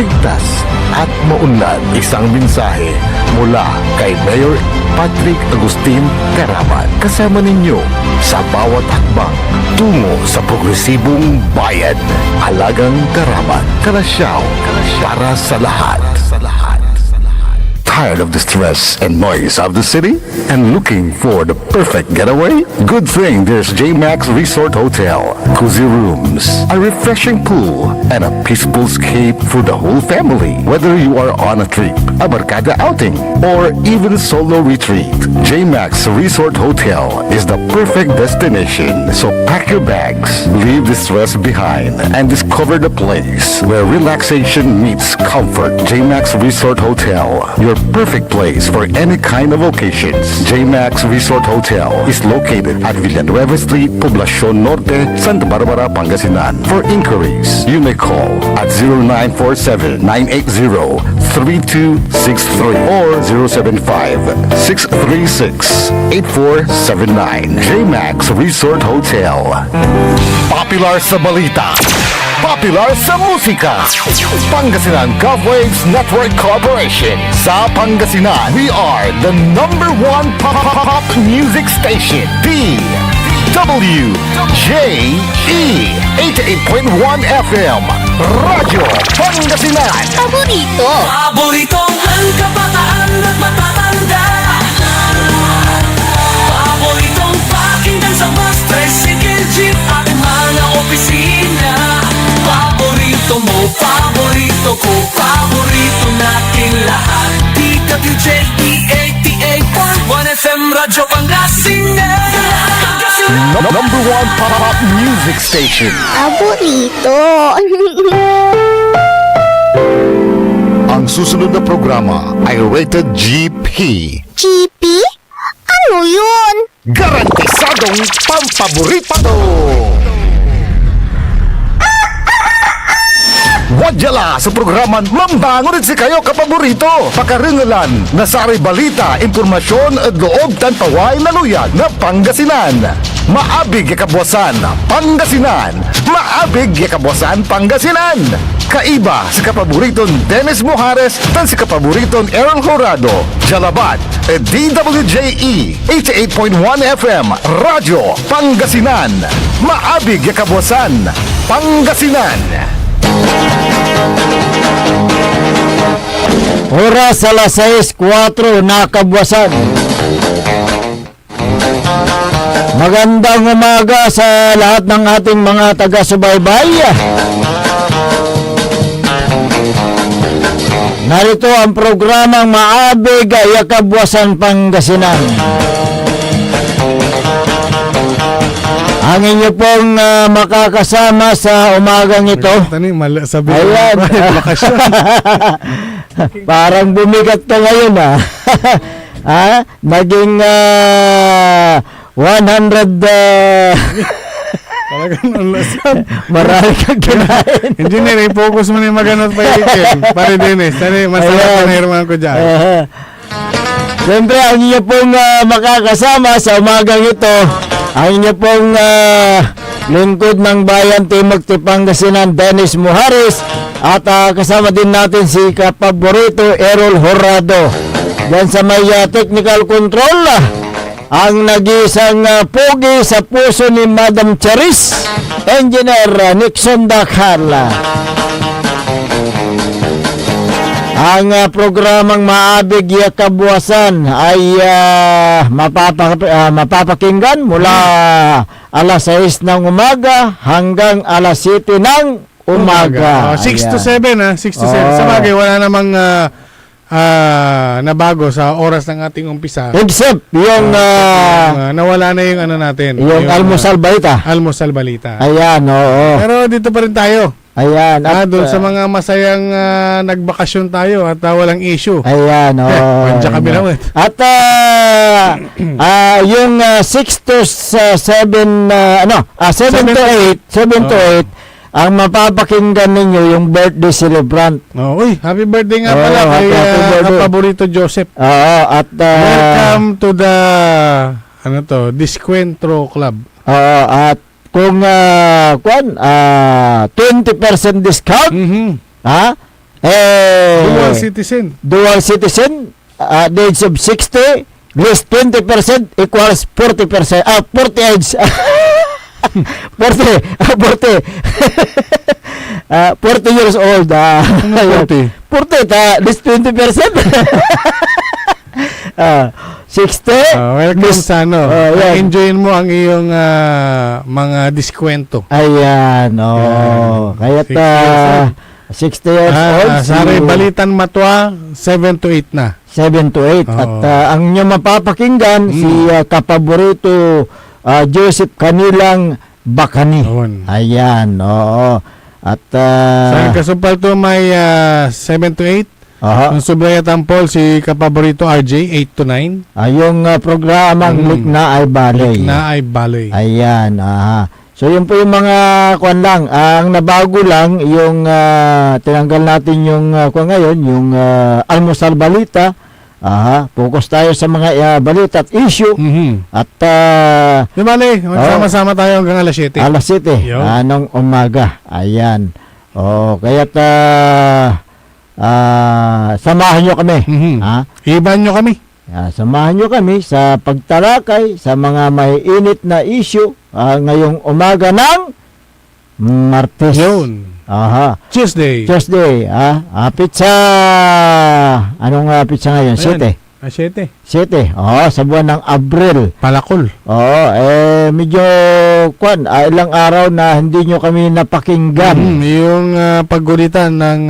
ligtas at maunlad. Isang mensahe mula kay Mayor Patrick Agustin Caraman. Kasama ninyo sa bawat hakbang tungo sa progresibong bayan. Halagang Caraman, Kalasyaw, para sa lahat. Tired of the stress and noise of the city? And looking for the perfect getaway? Good thing there's J-Max Resort Hotel. Cozy rooms, a refreshing pool, and a peaceful escape for the whole family. Whether you are on a trip, a barkada outing, or even solo retreat, J-Max Resort Hotel is the perfect destination. So pack your bags, leave the stress behind, and discover the place where relaxation meets comfort. J-Max Resort Hotel, your perfect place for any kind of occasions. J-Max Resort Hotel is located at Villanueva Street, Poblacion Norte, Santa Barbara, Pangasinan. For inquiries, you may call at 0947-980-3263 or 075-636-8479. J-Max Resort Hotel. Popular sa balita, popular sa musika. Pangasinan Govwaves Network Corporation. Sa Pangasinan, we are the #1 pop music station. DWJE 88.1 FM. Radyo Pangasinan. Paborito ang kabataan at matatanda. Paboritong pakinggan sa bus, tricycle, jeep at mga opisina. Paborito mo, paborito ko, paborito natin lahat. DWJE 88.1 FM, Radyo Pangasinan. #1 pop music station. Paborito. Ang susunod na programa ay rated GP. GP? Ano yun? Garantisadong pampaborito! Wadyala sa programan Mambangon si kayo kapaborito. Pakaringalan, nasari balita, impormasyon at loob tanpaway na luyag na Pangasinan. Maabig yakabwasan Pangasinan. Maabig yakabwasan Pangasinan. Kaiba sa kapaboriton Dennis Mojares tan si kapaboriton Errol Horado. Jalabat at DWJE 88.1 FM Radyo Pangasinan. Maabig yakabwasan Pangasinan. Oras alas 6:04 na kabwasan. Magandang umaga sa lahat ng ating mga taga-subaybay. Narito ang programang Maabig Yakabwasan Pangasinan. Ang inyo pong makakasama sa umagang ito. Tani, sabi Ayan. bakasyon. Parang bumigat to ngayon naging 100 Talagang ang lasap. marami kang kinain. Engineer, i-focus mo na yung maganot pa ikin. Pare Dennis, tani, masarap na hirman ko dyan. Siyempre, ang inyo pong makakasama sa umagang ito, ang inyo pong lingkod ng bayan Timog Pangasinan, Dennis Mojares, at kasama din natin si kapaborito Errol Horado. Yan sa may technical control, ang nag-isang pogi sa puso ni Madam Charis, Engineer Nixon Dacarla. Ang programang Maabig Yakabwasan ay mapapakinggan mula alas 6 ng umaga hanggang alas 7 ng umaga. 6 to 7 6 to 7. Sa bagay, wala namang nabago sa oras ng ating umpisa. Except yung nawala na yung ano natin. yung almusal balita. Almusal balita. Ayan, oo. Pero dito pa rin tayo. Ayan. Doon sa mga masayang nagbakasyon tayo at walang issue. Ayan, oo. Pandiyan kami lang. At yung 6 to 7 7 to 8 ang mapapakinggan ninyo yung birthday celebrant. Uy, happy birthday nga pala kay kapaborito Joseph. Oo, at welcome to the Disquentro Club. Oo, at kung 20% discount, Dual citizen. Dual citizen, at the age of 60, less 20% equals 40%. 40 age. 40 years old. Ano 40? 40, less 20%. 60. Welcome sa ano. yan. Enjoyin mo ang iyong mga diskwento. Ayan, Kaya 60 years old. Sorry, Balitan Matwa, 7 to 8 na. 7 to 8. Oo. At ang inyong mapapakinggan, si kapaborito Joseph Kanilang Bakani. Yun. Ayan, oo. At Sa Kasupal to may 7 to 8. aha, Ang Subrayatan Paul, si kapaborito RJ, 8 to 9. yung programang Likna ay Balay. Na ay balay. Ayan, aha. So yun po yung mga kuan lang. Ang nabago lang yung tinanggal natin yung kuan ngayon, yung almusal balita. Aha, focus tayo sa mga balita at issue. At Di bale, magsama-sama tayo hanggang alas 7. alas 7 Yo. ng umaga. Ayan. Kaya't samahan nyo kami. Ha? Iban nyo kami. Samahan nyo kami sa pagtalakay sa mga maiinit na issue ngayong umaga ng Martes. Yun. Aha. Tuesday. Pizza. Anong pizza ngayon? 7. 7. 7. Sa buwan ng Abril. Palakol. Medyo ilang araw na hindi nyo kami napakinggan. Yung paggulitan ng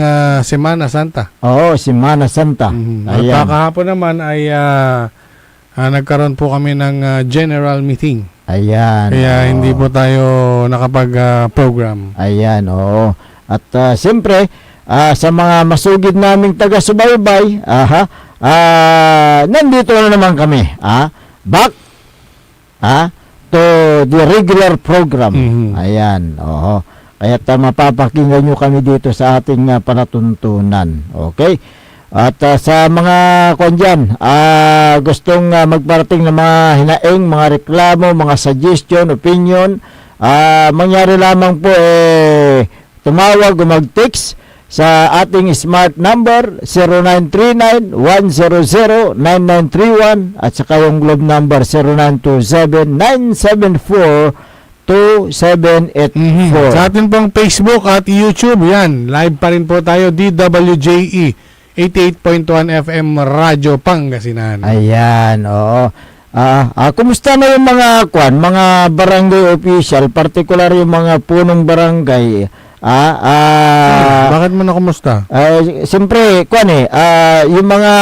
Semana Santa. Semana Santa. At Ayan. kahapon naman ay nagkaroon po kami ng general meeting. Ayan. Kaya hindi po tayo nakapag-program. Ayan, oo. At siyempre, sa mga masugid naming taga-subaybay, nandito na naman kami. Back to the regular program. Ayan, oo. Kaya mapapakinggan nyo kami dito sa ating palatuntunan. Okay? At sa mga kondyan, gustong magparating ng mga hinaing, mga reklamo, mga suggestion, opinion, mangyari lamang po tumawag o mag-text sa ating smart number 0939-100-9931 at saka yung globe number 0927-974-2784. Sa atin pong Facebook at YouTube, yan. Live pa rin po tayo, DWJE 88.1 FM Radyo Pangasinan. Ayan, oo. Kumusta na yung mga barangay official, particular yung mga punong barangay? Bakit mo na kumusta? Siyempre, yung mga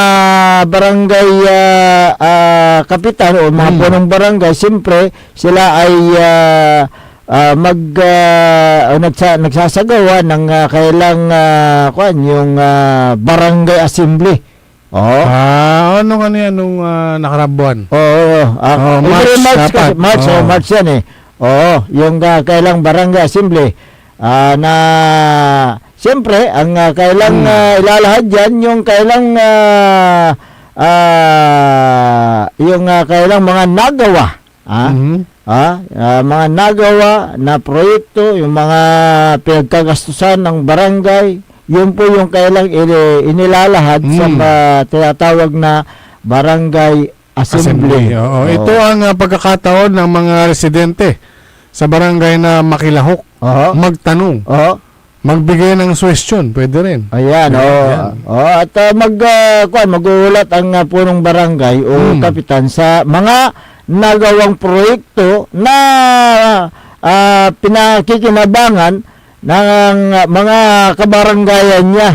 barangay kapitan o mga punong barangay, siyempre, sila ay nagsasagawa ng kailang yung barangay assembly. Ano kanina nung nakarabuan? March yan eh. Yung kailang barangay assembly na siyempre ang kailang ilalahad dyan yung kailang kailang mga nagawa. Mga nagawa na proyekto, yung mga pinagkagastusan ng barangay, yun po yung kailang inilalahad sa tinatawag na barangay assembly. Ito ang pagkakataon ng mga residente sa barangay na makilahok, magtanong, magbigay ng suwestyon, pwede rin. Ayan, at magulat ang punong barangay o kapitan sa mga nagawang proyekto na pinakikinabangan ng mga kabaranggayan niya.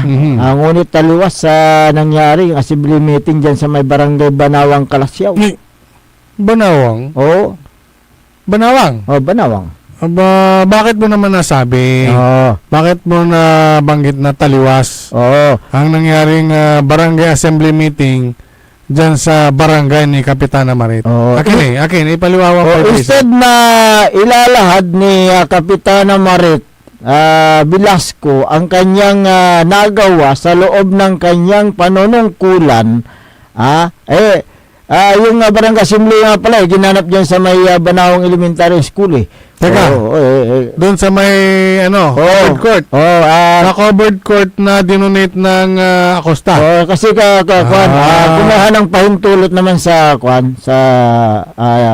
Ngunit taliwas sa nangyari yung assembly meeting dyan sa may barangay Banawang, Kalasyaw. Banawang? Oo. Banawang? Banawang. Bakit mo naman nasabi? Bakit mo na banggit na taliwas? Ang nangyaring barangay assembly meeting dyan sa barangay ni Kapitana Marit. Akin, ipaliwawa ko. Instead na ilalahad ni Kapitana Marit Velasco ang kanyang nagawa sa loob ng kanyang panunungkulan, yung barangay assembly nga pala, ginanap dyan sa may Banawang Elementary School Teka, Oo, doon sa may, covered court. Sa covered court na dinonate ng Acosta. Kasi kwan, kumaha ng pahintulot naman sa kwan, sa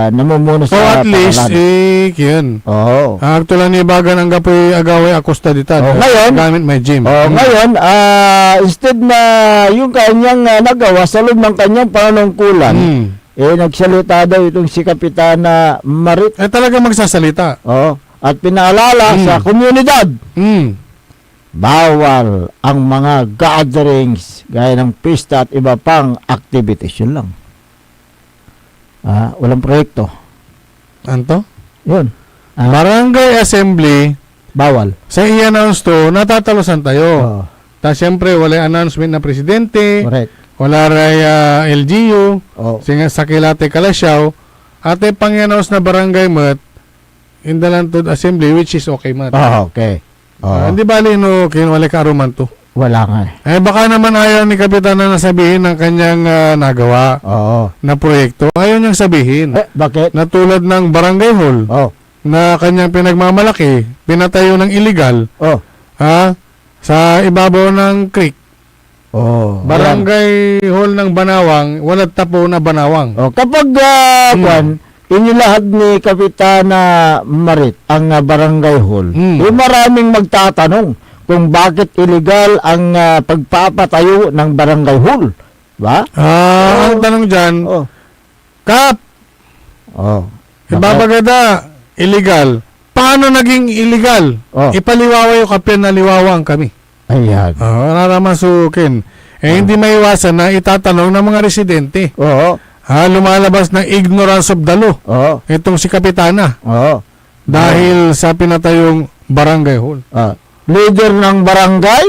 namumuno So sa at least, pangalan. yun. Oo. Actually, ni baga ng gapoy agaway Acosta dito. Ngayon, gamit may gym. Ngayon, instead na yung kanyang nagawa sa loob ng kanyang panunungkulan, nagsalita daw itong si Kapitana Marit. Talaga magsasalita. At pinaalala sa komunidad, bawal ang mga gatherings gaya ng pista at iba pang activities. Yun lang. Walang proyekto. Anto? Yun. Barangay Assembly, Bawal. sa i-announce to, natatalosan tayo. Ta siyempre, wala announcement na presidente, Correct. wala ray LGU, sa Kilate Kalasyaw, ate pang-announce na barangay mat, in the Lantod Assembly, which is okay mat. Okay. Hindi bali no, kinwala ka aruman to. Wala nga Baka naman ayaw ni Kapitan na nasabihin ng kanyang nagawa na proyekto. Ayaw niyang sabihin. Bakit? Na tulad ng barangay hall na kanyang pinagmamalaki, pinatayo ng illegal sa ibabaw ng creek. Barangay hall ng Banawang, walang tapo na Banawang. Kapag inilahad ni Kapitana Marit ang barangay hall, maraming magtatanong kung bakit illegal ang pagpapatayo ng barangay hall. Ba? Ang tanong dyan, Kap, ibabagada, illegal. Paano naging illegal? Ipaliwawa yung kapya na liwawang kami. Ayan. Naramasukin. Hindi maiwasan na itatanong ng mga residente. Lumalabas ng ignorance of the law. Itong si Kapitana. Dahil sa pinatayong barangay hall. Leader ng barangay,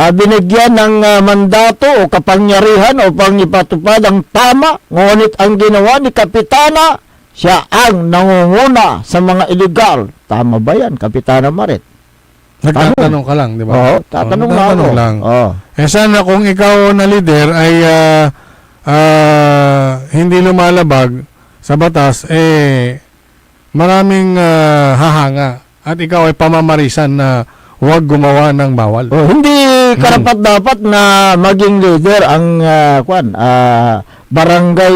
binigyan ng mandato o kapangyarihan upang ipatupad ang tama, ngunit ang ginawa ni Kapitana, siya ang nangunguna sa mga illegal. Tama ba yan, Kapitana Marit? Nagtatanong ka lang, di ba? Tatanong lang. Sana kung ikaw na leader ay hindi lumalabag sa batas, maraming hahanga at ikaw ay pamamarisan na huwag gumawa ng bawal. Hindi karapat dapat na maging leader ang barangay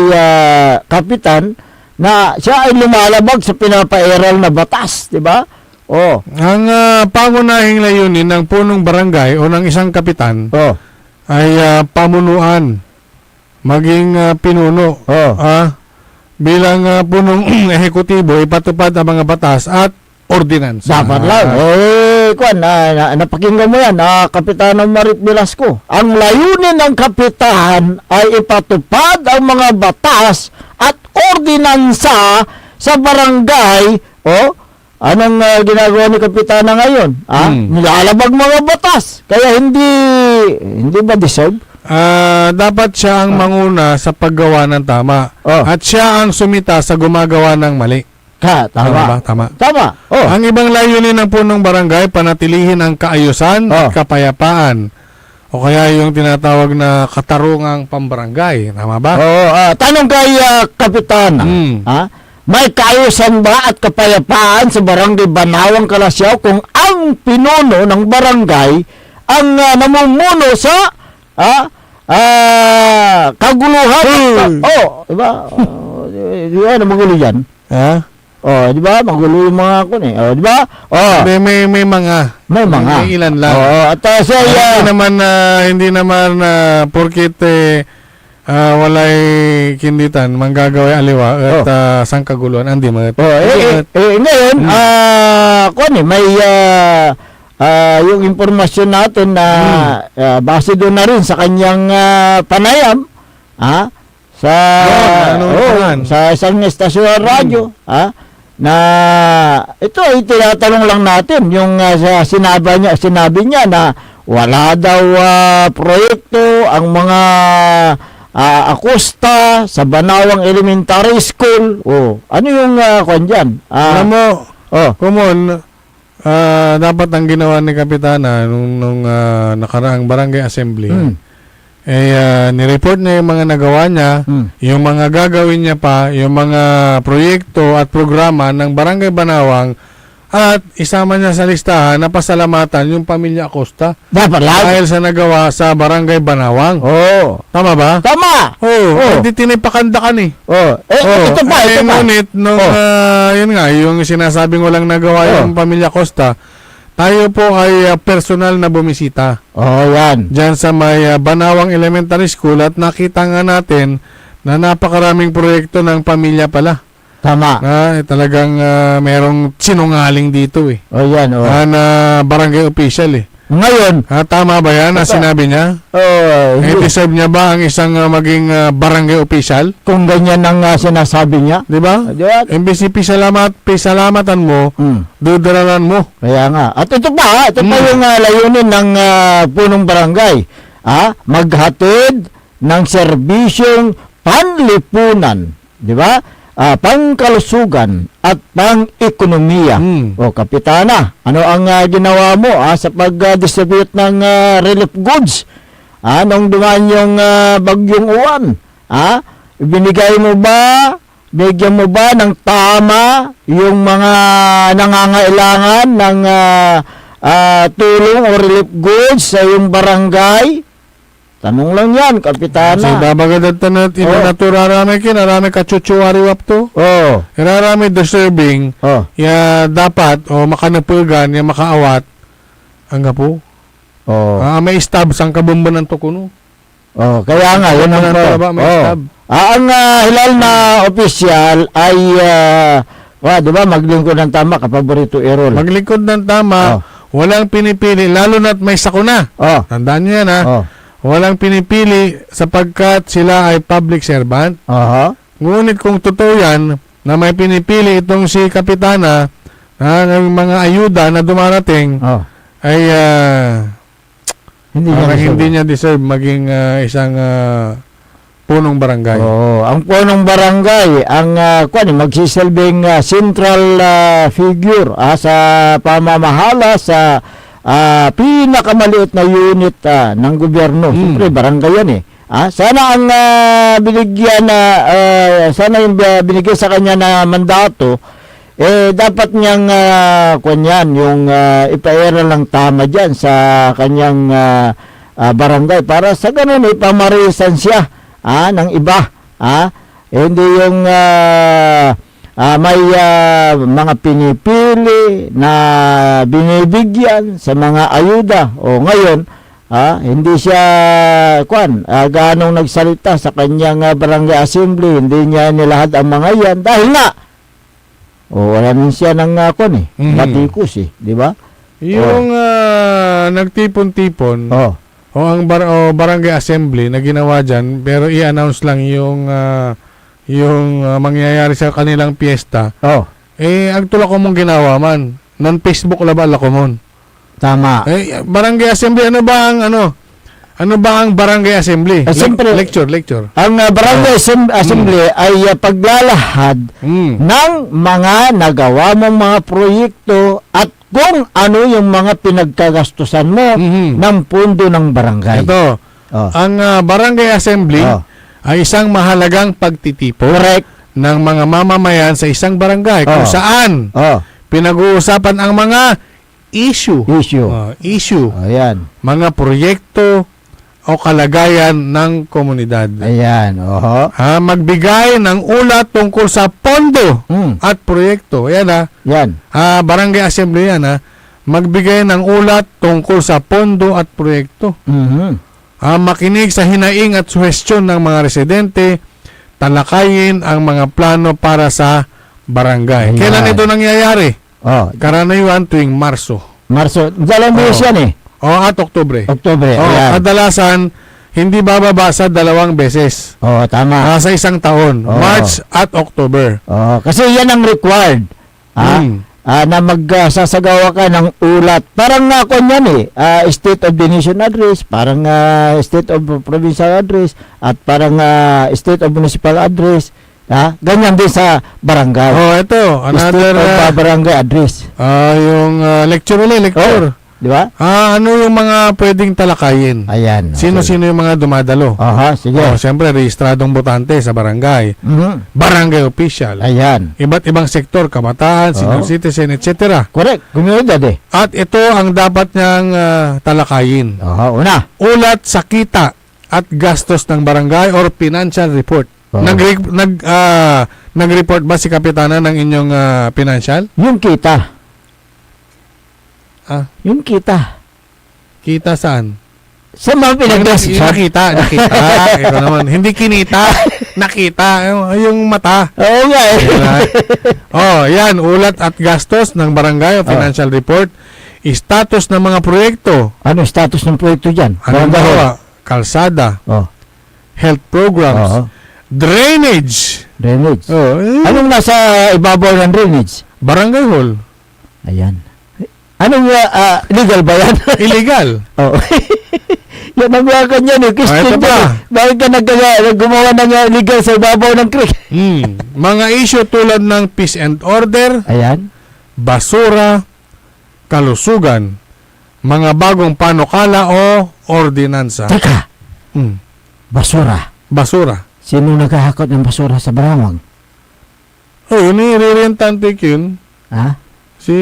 kapitan na siya ay lumalabag sa pinapairal na batas, di ba? Ang pangunahing layunin ng punong barangay o ng isang kapitan ay pamunuan, maging pinuno. Bilang punong ehekutibo, ipatupad ang mga batas at ordinance. Dapat lang. Napakinggan mo yan, Kapitana Marit Velasco. Ang layunin ng kapitan ay ipatupad ang mga batas at ordinansa sa barangay. Anong ginagawa ni Kapitana ngayon? Nilalabag mga batas. Kaya hindi ba deserve? Dapat siya ang manguna sa paggawa ng tama. At siya ang sumita sa gumagawa ng mali. Tama. Tama. Ang ibang layunin ng punong barangay, panatilihin ang kaayusan at kapayapaan. O kaya yung tinatawag na katarungang pambarangay. Tama ba? Tanong kay Kapitana. May kaayusan ba at kapayapaan sa barangay Banawang Kalasyaw kung ang pinuno ng barangay ang namumuno sa kaguluhan? Diba? Diba na magulo yan? Diba? Magulo yung mga kun diba? May mga. May ilan lang. At hindi naman porkit walay kinditan, manggagaway aliwa at sangkaguluhan, hindi mo. Ngayon, may yung impormasyon natin na base doon na rin sa kanyang panayam, sa isang estasyon ng radyo, na ito ay tinatanong lang natin yung sinabi niya na wala daw proyekto ang mga Acosta sa Banawang Elementary School. Ano yung kwan dyan? Alam mo, kumon, dapat ang ginawa ni Kapitana nung nakaraang barangay assembly, nireport niya yung mga nagawa niya, yung mga gagawin niya pa, yung mga proyekto at programa ng Barangay Banawang, at isama niya sa listahan na pasalamatan yung pamilya Acosta Dapat lang. dahil sa nagawa sa Barangay Banawang. Oo. Tama ba? Tama. Oo. Hindi tinipakandakan eh. Oh. Ito pa. Ngunit, nung, yun nga, yung sinasabing walang nagawa yung pamilya Costa, tayo po ay personal na bumisita Yan. dyan sa may Banawang Elementary School at nakita nga natin na napakaraming proyekto ng pamilya pala. Tama. Talagang merong sinungaling dito eh. Yan. Na barangay official eh. Ngayon, Tama ba yan na sinabi niya? Deserve niya ba ang isang maging barangay official? kung ganyan ang sinasabi niya. Di ba? Diba? Imbis pisalamatan mo, dudaralan mo. Kaya nga. At ito pa yung layunin ng punong barangay. Maghatid ng serbisyong panlipunan. Di ba? Pangkalusugan at pang-ekonomiya. O Kapitana, ano ang ginawa mo sa pag-distribute ng relief goods? Nung dumaan yung bagyong uwan? Binigay mo ba? Bigyan mo ba ng tama yung mga nangangailangan ng tulong o relief goods sa yung barangay? Tanong lang yan, Kapitana. So, babagadat na inaturarami kinarami kachuchuwari wap to. Irarami deserving, ya dapat, makanapulgan, ya makaawat, hangga po. May stab sang kabumban ng tukuno. Kaya nga, yun ang may stab. Ang hilal na opisyal ay, di ba, maglingkod ng tama, kapaborito Errol. Maglingkod ng tama, walang pinipili, lalo na't may sakuna. Tandaan niyo yan, walang pinipili sapagkat sila ay public servant. Ngunit kung totoo yan, na may pinipili itong si Kapitana, ng mga ayuda na dumarating, ay hindi niya deserve maging isang punong barangay. Ang punong barangay, ang magsisilbing central figure sa pamamahala sa pinakamaliit na unit ng gobyerno. Siyempre, barangay yan eh. Sana ang binigyan sana yung binigyan sa kanya na mandato, dapat niyang yung ipairal lang tama dyan sa kanyang barangay para sa ganun ipamarisan siya ng iba. Hindi yung may mga pinipili na binibigyan sa mga ayuda. Ngayon, hindi siya ganong nagsalita sa kanyang barangay assembly. Hindi niya nilahad ang mga yan dahil nga wala rin siya ng batikos di ba? Yung nagtipon-tipon ang barangay assembly na ginawa dyan, pero i-announce lang yung mangyayari sa kanilang piyesta. Ang tulak ko mong ginawa man. Non-Facebook labala ko mon. Tama. Barangay assembly, ano ba ang barangay assembly? Lecture. Ang barangay assembly ay paglalahad ng mga nagawa mong mga proyekto at kung ano yung mga pinagkagastusan mo ng pundo ng barangay. Ito, ang barangay assembly ay isang mahalagang pagtitipon ng mga mamamayan sa isang barangay kung saan pinag-uusapan ang mga issue. Ayan. Mga proyekto o kalagayan ng komunidad. Ayan. Magbigay ng ulat tungkol sa pondo at proyekto. Ayan Yan. Barangay assembly yan magbigay ng ulat tungkol sa pondo at proyekto. Makinig sa hinaing at suhestyon ng mga residente, talakayin ang mga plano para sa barangay. Kailan ito nangyayari? Karaniwan tuwing Marso. Dalawang beses yan eh. At Oktubre. Ayan. Kadalasan, hindi bababa sa 2 beses. Tama. Sa isang taon. March at October. Kasi yan ang required. Na magsasagawa ka ng ulat. Parang yan State of the Nation Address, parang State of Provincial Address, at parang State of Municipal Address. Ganyan din sa barangay. Ito, another State of barangay address. yung lecture ulit. Di ba? Ano yung mga pwedeng talakayin? Ayan. Sino-sino yung mga dumadalo? Aha, sige. Siyempre, rehistradong botante sa barangay. Mhm. Barangay official. Ayan. Iba't ibang sektor, kabataan, senior Oo. citizen, etc. Correct. Kumunod eh. At ito ang dapat niyang talakayin. Aha, una. Ulat sa kita at gastos ng barangay or financial report. Oo. Nag-report ba si Kapitana ng inyong financial? Yung kita. Ah, Yung kita. kita saan? Sa mga pinagdasal. Nakita. Ito naman. Hindi kinita. Nakita. Yung mata. Oo nga eh. Yan. Ulat at gastos ng barangay o financial report. Status ng mga proyekto. Ano status ng proyekto dyan? Anong gawa? Kalsada. Oh. Health programs. Oo. Drainage. Drainage. Anong nasa ibabaw ng drainage? Barangay hall. Ayan. Anong legal ba yan? Illegal. Oo. Yan ang mga kanya eh. Christian ito pa. yan eh. Bakit ka gumawa ng legal sa ibabaw ng creek? Mga issue tulad ng peace and order, Ayan. basura, kalusugan, mga bagong panukala o ordinansa. Teka, Hmm. basura. Basura. Sino naghahakot ng basura sa barawang? Yun nire-rentante yun. Ha? Si...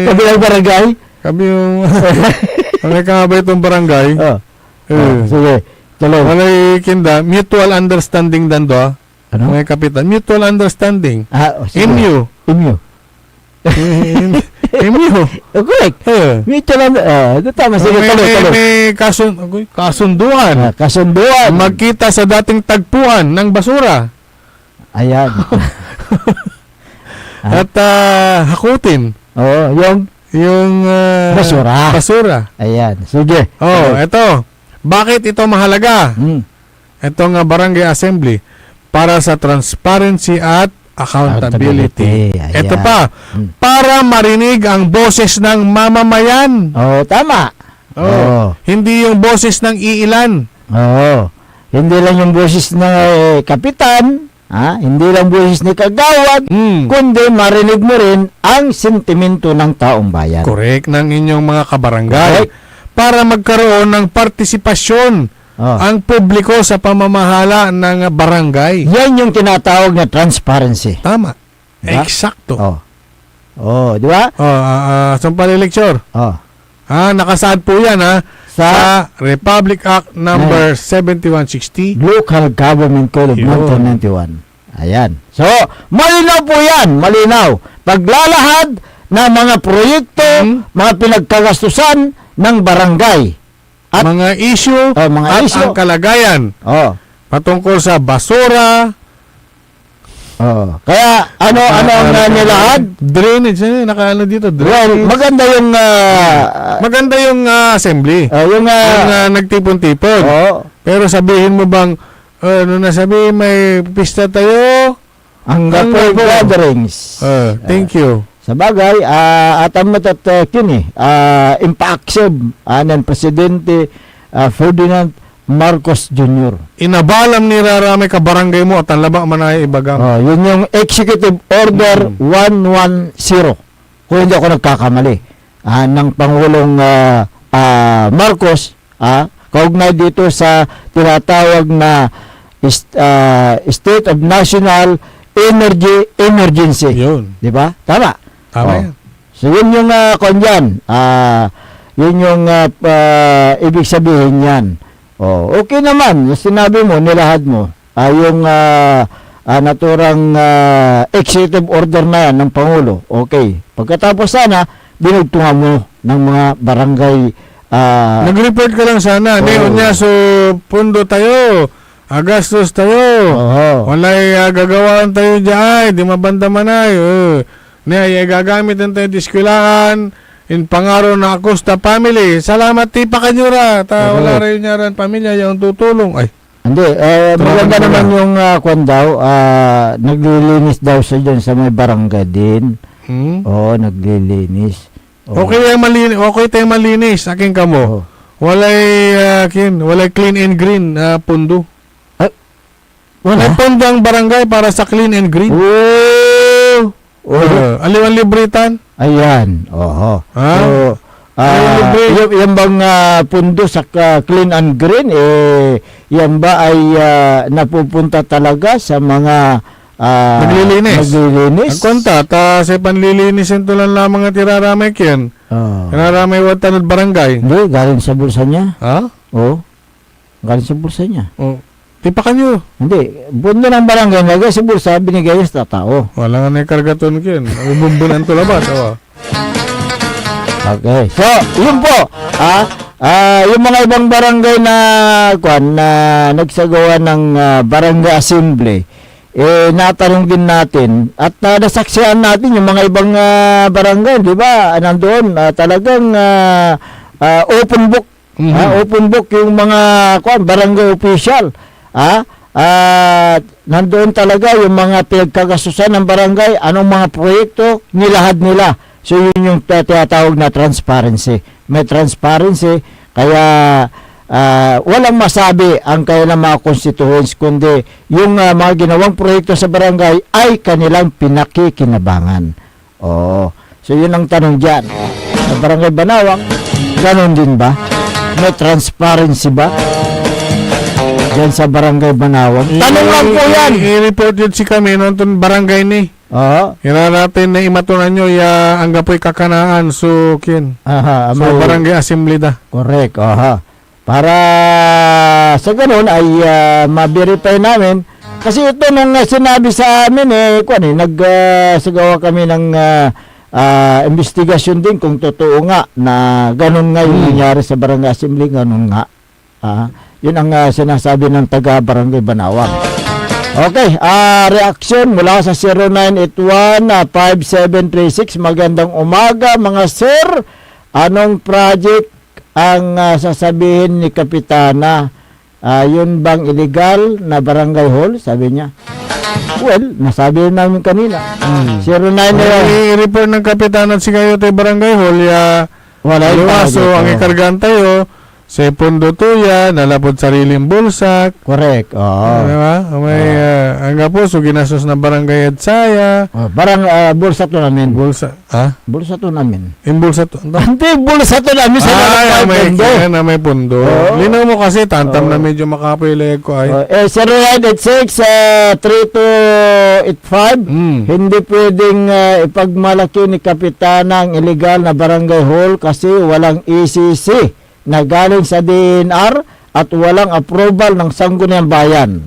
Kabilang barangay? kami yung... May kangabay itong barangay. Oh. Sige. Tuloy. Walay kinda, mutual understanding dando. Ano? May kapitan. Mutual understanding. Sige. MU. MU. MU. Correct. May talang, tama. Sige, tuloy. May kasunduan. Kasunduan. Magkita sa dating tagpuan ng basura. Ayan. At hakutin Oo, yung Basura. basura. ayan. Sige. Eto. Bakit ito mahalaga? Hmm. Ito nga barangay assembly para sa transparency at accountability. Ayan. Ito pa, para marinig ang boses ng mamamayan. Oo, tama. Oo. Hindi yung boses ng iilan. Oo. Hindi lang yung boses ng kapitan, hindi lang boses ni kagawad, kundi marinig mo rin ang sentimento ng taong bayan. Correct ng inyong mga kabarangay. Correct. Para magkaroon ng partisipasyon ang publiko sa pamamahala ng barangay. Yan yung tinatawag na transparency. Tama. Diba? Eksakto. Di ba? Saan pala-lecture? Nakasaad po yan sa Republic Act number 7160. Local Government Code of Yun. 1991. Ayan. So, malinaw po yan. Malinaw. Paglalahad ng mga proyekto, mga pinagkagastusan ng barangay. At Mga issue mga at issue. ang kalagayan patungkol sa basura, kaya ano ang nilahad? drainage. Nakaano dito? Well, Drainage. Maganda yung assembly. yung Yung nagtipon-tipon. Pero sabihin mo bang, sabihin may pista tayo? ang ang for logo. gatherings. Thank you. Sa bagay, at ang impaaksib ng Presidente Ferdinand Marcos Jr. Inabalam ni Rarame ka barangay mo at ang labang manay ibagang. Yun yung Executive Order 110. Kung hindi ako nagkakamali. Ng Pangulong Marcos, kaugnay dito sa tinatawag na State of National Energy Emergency. Yun. Di ba? Tama. Tama yan. So yun yung kondyan. Yun yung ibig sabihin yan. Okay naman. Yung sinabi mo, nilahad mo. Yung naturang executive order na yan ng Pangulo. Okay. Pagkatapos sana, binugtungan mo ng mga barangay. Nag-report ka lang sana. Ngayon niya, so pundo tayo. Agastos tayo. Walay gagawaan tayo dyan. Di mabanda manay. Gagamit tayo diskulaan. In pangaro na Acosta family. Salamat ti pa kanyura. Wala rin niya rin pamilya yung tutulong. Ay. Hindi. Maganda naman yung kwan daw. Naglilinis daw siya dyan sa may barangay din. Naglilinis. Okay tayong malinis. Aking kamo. Walay clean and green pundo. May Wala. pundo ang barangay para sa clean and green. Aliwan libritan? Ayan, oho. Ha? So, libre. yung bang pundo sa clean and green, yan ba ay napupunta talaga sa mga Naglilinis. naglilinis? Ang konta, sa panlilinisin to lang lamang at iraramay kiyan. Iraramay watanod barangay. Hindi, galing sa bulsa niya. Ha? Oo. Galing sa bulsa niya. Oh. Tipakan nyo. Hindi, pundo ng barangay, nagay sa bulsa, binigay niya sa tao. Wala nga na kargaton kiyan. Ubumbunan to labat. Okay. So, yun po. Yung mga ibang barangay na nagsagawa ng barangay assembly, natanong din natin at nasaksihan natin yung mga ibang barangay, di ba? Nandoon talagang open book. Open book yung mga barangay official. Nandoon talaga yung mga pinagkagasusan ng barangay, anong mga proyekto, nilahad nila. So, yun yung tinatawag na transparency. May transparency, kaya walang masabi ang kanilang mga constituents, kundi yung mga ginawang proyekto sa barangay ay kanilang pinakikinabangan. Oo. So, yun ang tanong dyan. Sa barangay Banawang, ganon din ba? May transparency ba? Diyan sa barangay Banawang. Tanong lang po yan! I-report yun si kami noon barangay ni. Oo. Ira natin na imatunan nyo ang gapoy kakanaan so kin. Aha, So barangay assembly da. Correct. Aha. Para sa ganun ay ma-verify namin. Kasi ito nung sinabi sa amin nagsagawa kami ng investigasyon din kung totoo nga na ganun nga yung nangyari sa barangay assembly, ganun nga. Yun ang sinasabi ng taga-barangay Banawang. Okay, reaksyon mula sa 0981-5736. Magandang umaga mga sir. Anong project ang sasabihin ni Kapitana? Yun bang illegal na barangay hall? Sabi niya. Well, nasabi namin kanina. 09 I-report ng kapitan at si kayo tayo barangay hall wala yung so project, ang ikargan tayo sa pundo tuya, nalapod sariling bulsak. Correct. Diba? May, hangga po, so ginasos na barangay at saya. Bulsa to namin. Bulsa, ha? Bulsa to namin. Yung bulsa to? Hindi, bulsa to namin sa may pundo. Linaw mo kasi, tantam na medyo makapoy leg ko ay. 0986-3285. Hindi pwedeng ipagmalaki ni Kapitana ang illegal na barangay hall kasi walang ECC na galing sa DNR at walang approval ng Sangguniang Bayan.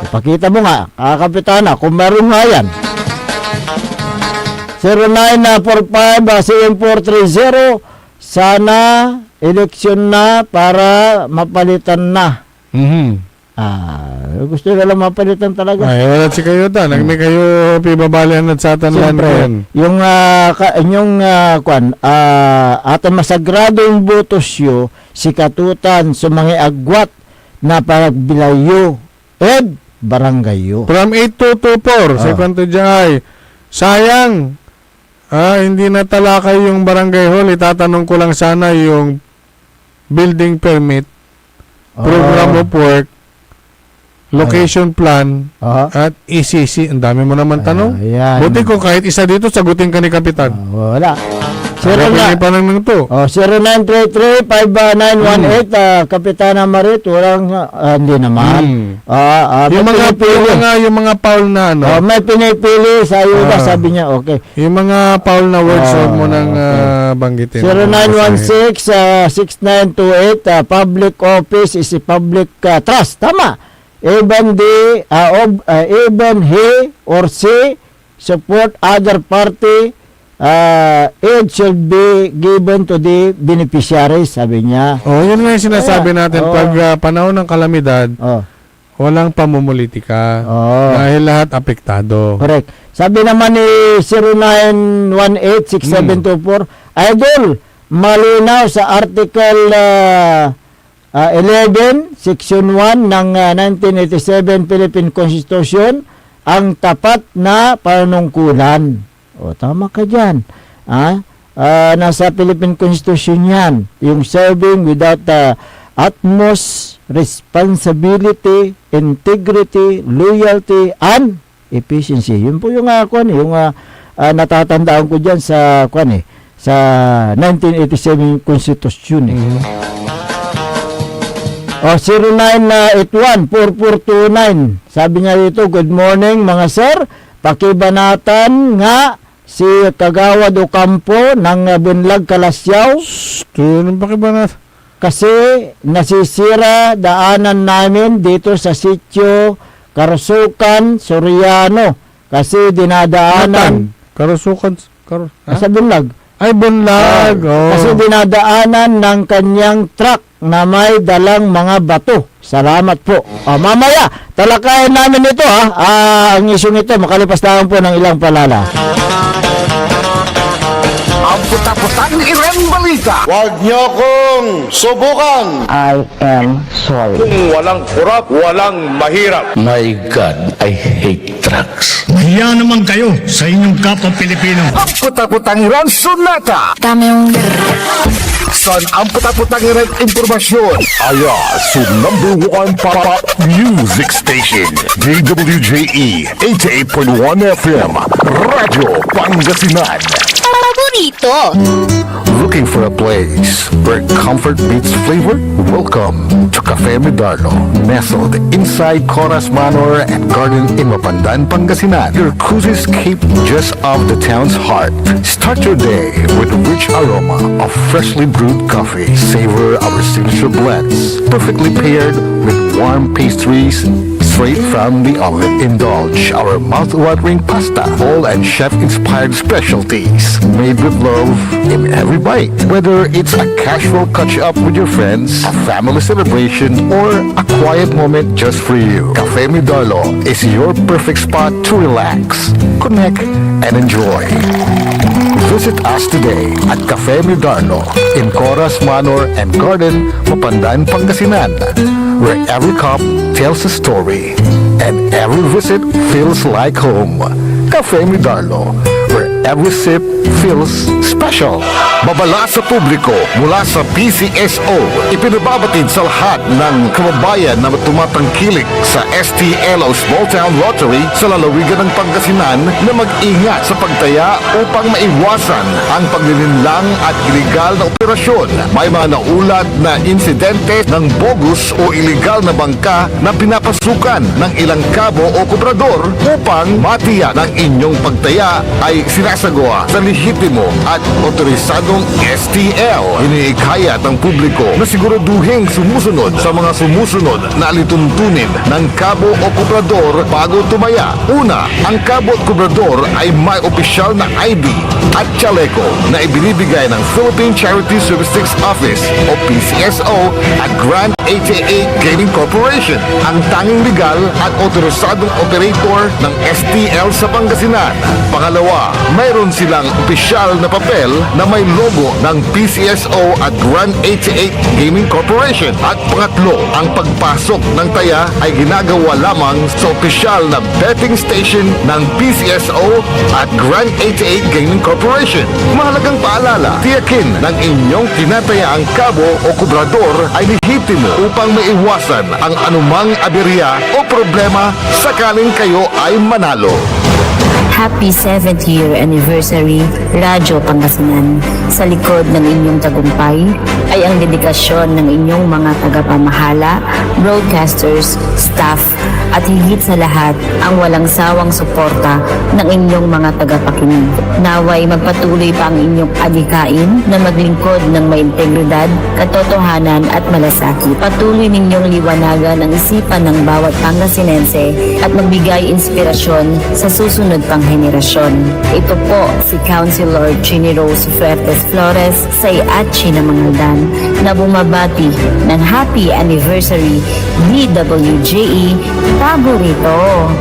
Ipakita mo nga, Kapitana, kung meron nga yan. 0945-7430, sana eleksyon na para mapalitan na. Gusto nila mapalitan talaga. Ay, wala si kayo ta. Nagmay kayo pibabalian at satan lan yan. Yung ating masagradong botosyo, si katutan sa mga agwat na pagbilayo ed baranggayo. From 8224, sa kwanto dyan, sayang, hindi na talakay yung barangay hall. Itatanong ko lang sana yung building permit, program of work, location plan, at ECC. Ang dami mo naman tanong. Buti ko kahit isa dito, sagutin ka ni Kapitan. Wala. Pa lang to. 0933-5918, Kapitana Marit, walang, hindi naman. Yung mga Paul na ano. May pinipili sa ayuda, sabi niya, okay. Yung mga Paul na words, mo nang banggitin. 0916-6928, public office is a public trust. Tama. Even he or she support other party, it should be given to the beneficiaries, sabi niya. Yun nga yung sinasabi natin. Pag panahon ng kalamidad, walang pamumulitika. Dahil lahat apektado. Correct. Sabi naman ni 0918-6724, Idol, malinaw sa Article 11, Section 1 ng 1987 Philippine Constitution, ang tapat na panunungkulan. Tama ka dyan. Nasa Philippine Constitution yan. Yung serving without utmost responsibility, integrity, loyalty, and efficiency. Yun po yung natatandaan ko diyan sa sa 1987 Constitution. O 0981-4429. Sabi niya dito, good morning mga sir. Pakibanatan nga si Kagawad Ocampo ng Bunlag Kalasyaw. Anong pakibanat? Kasi nasisira daanan namin dito sa sitio Karusukan, Soriano. Kasi dinadaanan. Karusukan. Sa Bunlag. Ay, Bunlag. Kasi dinadaanan ng kanyang truck na may dalang mga bato. Salamat po. Mamaya, talakayan namin ito ang isyong ito. Makalipas lang po ng ilang palala. Ang puta-putang Iren Balita. Huwag niyo kong subukan. I am sorry. Kung walang kurap, walang mahirap. My God, I hate trucks. Hiya naman kayo sa inyong kapwa Pilipino. Ang puta-putang Iren Sunata. Dami yung Son, ang puta-putang Iren Impormasyon. Aya, sa number 1 pop music station. DWJE 88.1 FM. Radyo Pangasinan. paborito. Looking for a place where comfort meets flavor? Welcome to Cafe Medardo, nestled inside Coras Manor and Garden in Mapandan, Pangasinan. Your cozy escape just off the town's heart. Start your day with a rich aroma of freshly brewed coffee. Savor our signature blends, perfectly paired with warm pastries straight from the oven. Indulge our mouth-watering pasta, all and chef-inspired specialties made with love in every bite. Whether it's a casual catch-up with your friends, a family celebration, or a quiet moment just for you, Cafe Medardo is your perfect spot to relax, connect, and enjoy. Visit us today at Cafe Medardo in Coras Manor and Garden, Mapandan, Pangasinan, where every cup tells a story and every visit feels like home. Cafe Medardo, where every sip feels special. Babala sa publiko mula sa PCSO. Ipinababatid sa lahat ng kababayan na tumatangkilik sa STLO Small Town Lottery sa lalawigan ng Pangasinan na mag-ingat sa pagtaya upang maiwasan ang paglilinlang at iligal na operasyon. May mga naulat na insidente ng bogus o iligal na bangka na pinapasukan ng ilang kabo o kubrador upang matiyak ng inyong pagtaya ay sinasagawa sa lehitimo at otorisadong STL. Iniikayat ang publiko na siguraduhin sumusunod sa mga sumusunod na alituntunin ng kabo o kubrador bago tumaya. Una, ang kabo at kubrador ay may opisyal na ID at chaleco na ibinibigay ng Philippine Charity Statistics Office o PCSO at Grand 88 Gaming Corporation, ang tanging legal at otorisadong operator ng STL sa Pangasinan. Pangalawa, mayroon silang opisyal na papel na may logo ng PCSO at Grand 88 Gaming Corporation. At pangatlo, ang pagpasok ng taya ay ginagawa lamang sa opisyal na betting station ng PCSO at Grand 88 Gaming Corporation. Mahalagang paalala, tiyakin ng inyong tinatayaang kabo o kubrador ay lehitimo upang maiwasan ang anumang aberya o problema sakaling kayo ay manalo. Happy 7th year anniversary, Radyo Pangasinan. Sa likod ng inyong tagumpay ay ang dedikasyon ng inyong mga tagapamahala, broadcasters, staff, at higit sa lahat ang walang sawang suporta ng inyong mga tagapakinig. Naway magpatuloy pa ang inyong adhikain na maglingkod ng may integridad, katotohanan at malasakit. Patuloy ninyong liwanagan ang isipan ng bawat Pangasinense at magbigay inspirasyon sa susunod pang henerasyon. Ito po si Councilor Ginny Rose Fuertes Flores sa Iachi na Mangaldan na bumabati ng Happy Anniversary DWJE Paborito.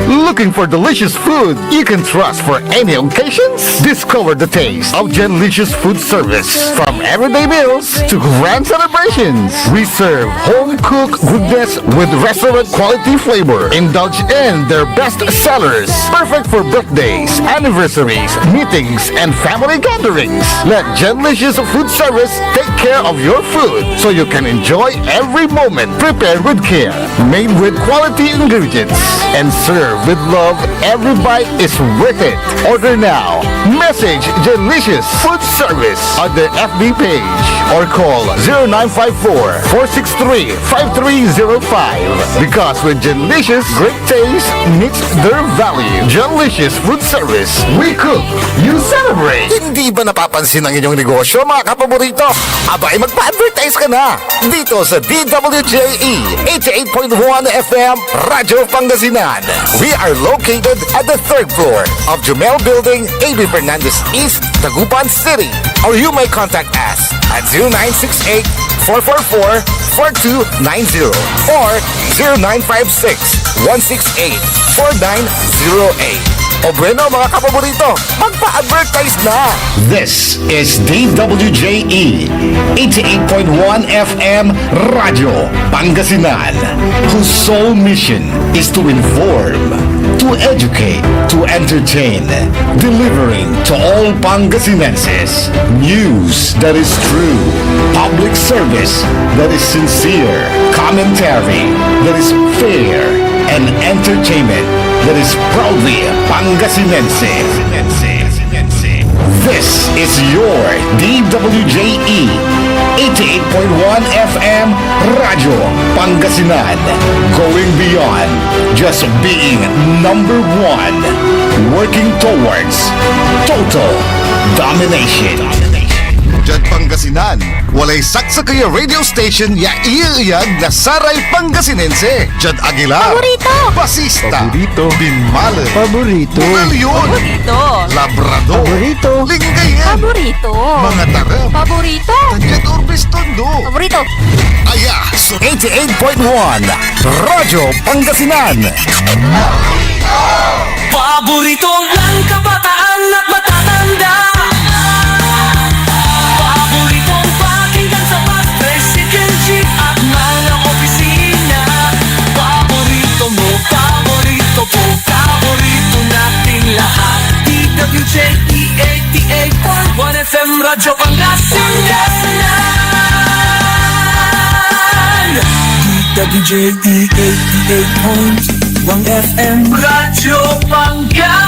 Looking for delicious food you can trust for any occasions? Discover the taste of Genlicious Food Service. From everyday meals to grand celebrations, we serve home-cooked goodness with restaurant-quality flavor. Indulge in their best sellers, perfect for birthdays, anniversaries, meetings, and family gatherings. Let Genlicious Food Service take care of your food so you can enjoy every moment prepared with care, made with quality ingredients, and served Served with love, every bite is worth it. Order now. Message Delicious Food Service on their FB page or call 0954-463-5305. Because with Delicious, great taste meets their value. Delicious Food Service. We cook, you celebrate. Hindi ba napapansin ang inyong negosyo, mga kapaborito? Abay, magpa-advertise ka na dito sa DWJE 88.1 FM Radyo Pangasinan. We are located at the 3rd floor of Jumel Building, AB Fernandez East, Tagupan City. Or you may contact us at 0968-444-4290 or 0956-168-4908. O bueno, mga kapaborito, magpa-advertise na! This is DWJE 88.1 FM Radio Pangasinan, whose sole mission is to inform, to educate, to entertain, delivering to all Pangasinenses news that is true, public service that is sincere, commentary that is fair, and entertainment that is proudly Pangasinense. This is your DWJE 88.1 FM Radio Pangasinan, going beyond just being number one, working towards total domination. Diyan Pangasinan, walay saksa kaya radio station ya iiyag na Saray Pangasinense. Diyan Aguilar, Paborito. Basista, Paborito, Binmale, Paborito. Bugalyon, Labrador, Paborito. Lingayen, Paborito. mga Tarab, Paborito. Tadyan Orbes Tondo. Paborito. Aya, so 88.1 Radyo Pangasinan. Paborito ng kabataan at matatanda. Paboritong pakinggan sa bus, tricycle, jeep at mga opisina. Paborito mo, paborito ko, paborito nating lahat. DWJE 88.1 FM Radyo Pangasinan. DWJE 88.1 FM Radyo Pangasinan.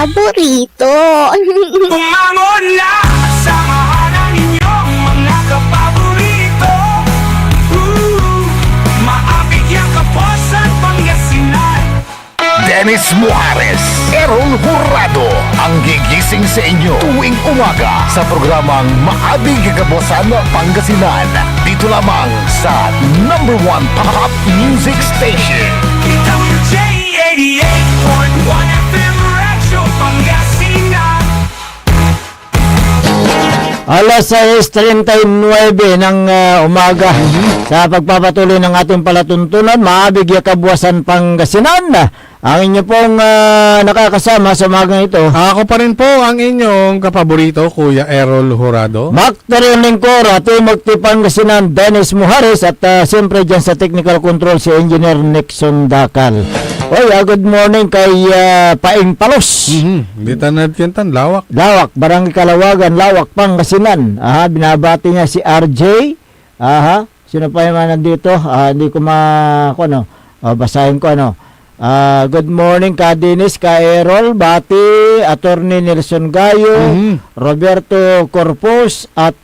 Paborito. Umangon na, samahan ang inyong mga kapaborito. Maabigyan ka po sa Pangasinan. Dennis Muarez, Errol Jurado, ang gigising sa inyo tuwing umaga sa programang Maabig Kagabosan Pangasinan. Dito lamang sa number 1 pop music station. DWJ 88.1 FM Radyo Pangasinan. Alas 6:39 ng umaga sa pagpapatuloy ng ating palatuntunan, Maabig Kabuasan Pangasinan. Ang inyo pong nakakasama sa umagang ito, Ako pa rin po ang inyong kapaborito, Kuya Errol Jurado. Macterion Lingcora, Team Magti Pangasinan, Dennis Muhares, at siyempre dyan sa technical control si Engineer Nixon Dakal. Oy, good morning kay Paing Palos. Dito natin tan, lawak. Lawak, Barangay Kalawagan, Lawak, Pangasinan. Binabati niya si RJ. Sino pa yung nandito? Hindi ko basahin ko good morning ka Dennis, ka Errol, Bati, Attorney Nelson Gayo, Roberto Corpus, at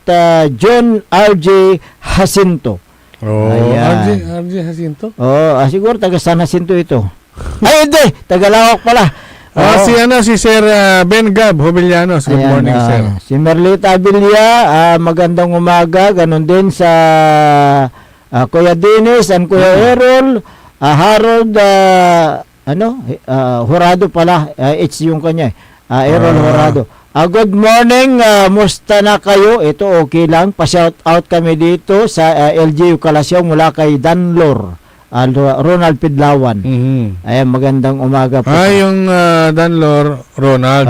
John RJ Jacinto. RJ Jacinto. Siguro taga San Jacinto ito. Ay, hindi, taga Lawak pala. Si Sir Ben Gab Jovellanos. Good morning, sir. Si Merlita Abilia, magandang umaga. Ganon din sa Kuya Dennis and Kuya Errol. Harold, Jurado pala. It's yung kanya. Errol Jurado. Good morning. Musta na kayo? Ito okay lang. Pa-shout out kami dito sa LGU Kalasyaw mula kay Danlor. Ronald Pidlawan. Ayan, magandang umaga po. Yung Danlor, Ronald,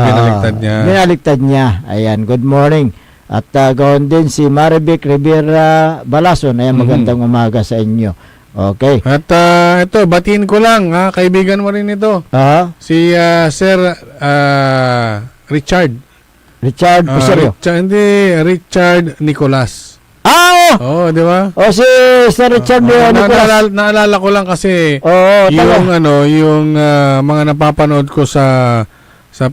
Binaligtad niya. Ayan, good morning. At gawin din si Marivic Rivera Balason. Ayan, magandang umaga sa inyo. Okay. At ito, batiin ko lang, kaibigan mo rin ito. Si Sir Richard. Richard Puserio. Richard Nicolas. Oo, di ba? Si Sir Richard Nicolas. Naalala ko lang kasi yung yung mga napapanood ko sa